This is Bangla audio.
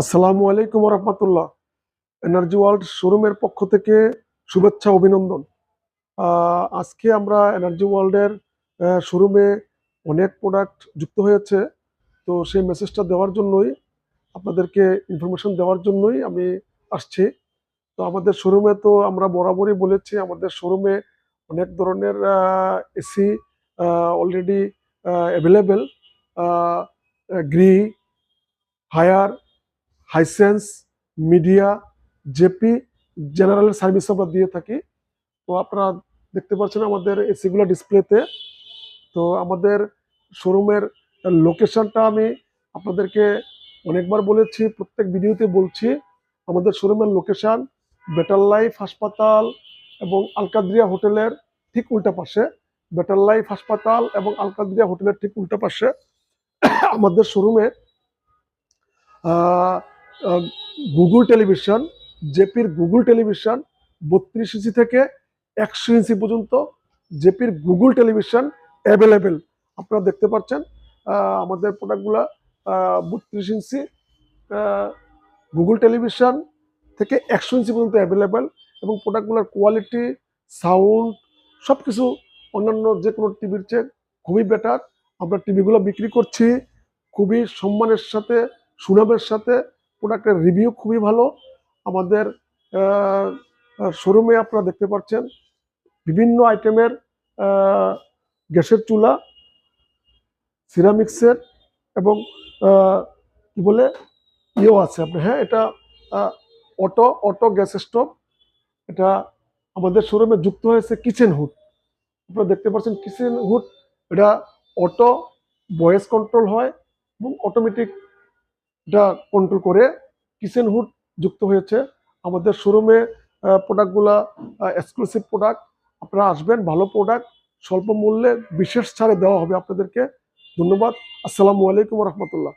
আসসালামু আলাইকুম রহমতুল্লাহ। এনার্জি ওয়ার্ল্ড শোরুমের পক্ষ থেকে শুভেচ্ছা অভিনন্দন। আজকে আমরা এনার্জি ওয়ার্ল্ডের শোরুমে অনেক প্রোডাক্ট যুক্ত হয়েছে। তো সেই মেসেজটা দেওয়ার জন্যই, আপনাদেরকে ইনফরমেশন দেওয়ার জন্যই আমি আসছি। তো আমাদের শোরুমে তো আমরা বরাবরই বলেছি, আমাদের শোরুমে অনেক ধরনের AC already available. Gree, Haier, Hisense, Midea, জেপি, জেনারেল সার্ভিস আমরা দিয়ে থাকি। তো আপনারা দেখতে পাচ্ছেন আমাদের এসিগুলো ডিসপ্লেতে। তো আমাদের শোরুমের লোকেশনটা আমি আপনাদেরকে অনেকবার বলেছি, প্রত্যেক ভিডিওতে বলছি। আমাদের শোরুমের লোকেশন বেটার লাইফ হাসপাতাল এবং আলকাদ্রিয়া হোটেলের ঠিক উল্টা পাশে। বেটার লাইফ হাসপাতাল এবং আলকাদ্রিয়া হোটেলের ঠিক উল্টা পাশে আমাদের শোরুমে গুগল টেলিভিশন, জেপির গুগল টেলিভিশন 32 ইঞ্চি থেকে 100 ইঞ্চি পর্যন্ত জেপির গুগল টেলিভিশন অ্যাভেলেবেল। আপনারা দেখতে পাচ্ছেন আমাদের প্রোডাক্টগুলা 32 ইঞ্চি গুগল টেলিভিশন থেকে 100 ইঞ্চি পর্যন্ত অ্যাভেলেবেল, এবং প্রোডাক্টগুলোর কোয়ালিটি, সাউন্ড, সব কিছু অন্যান্য যে কোনো টিভির চেয়ে খুবই বেটার। আমরা টিভিগুলো বিক্রি করছি খুবই সম্মানের সাথে, সুনামের সাথে। প্রোডাক্টের রিভিউ খুবই ভালো। আমাদের শোরুমে আপনারা দেখতে পাচ্ছেন বিভিন্ন আইটেমের গ্যাসের চুলা, সিরামিক্সের, এবং কি বলে ইয়েও আছে আপনার। হ্যাঁ, এটা অটো গ্যাস স্টোভ। এটা আমাদের শোরুমে যুক্ত হয়েছে কিচেন হুড। আপনারা দেখতে পাচ্ছেন কিচেন হুড, এটা অটো ভয়েস কন্ট্রোল হয় এবং অটোমেটিক এটা কন্ট্রোল করে কিচেন হুড যুক্ত হয়েছে। আমাদের শোরুমে প্রোডাক্টগুলা এক্সক্লুসিভ প্রোডাক্ট। আপনারা আসবেন, ভালো প্রোডাক্ট স্বল্প মূল্যে বিশেষ ছাড়ে দেওয়া হবে আপনাদেরকে। ধন্যবাদ। আসসালামু আলাইকুম রহমতুল্লাহ।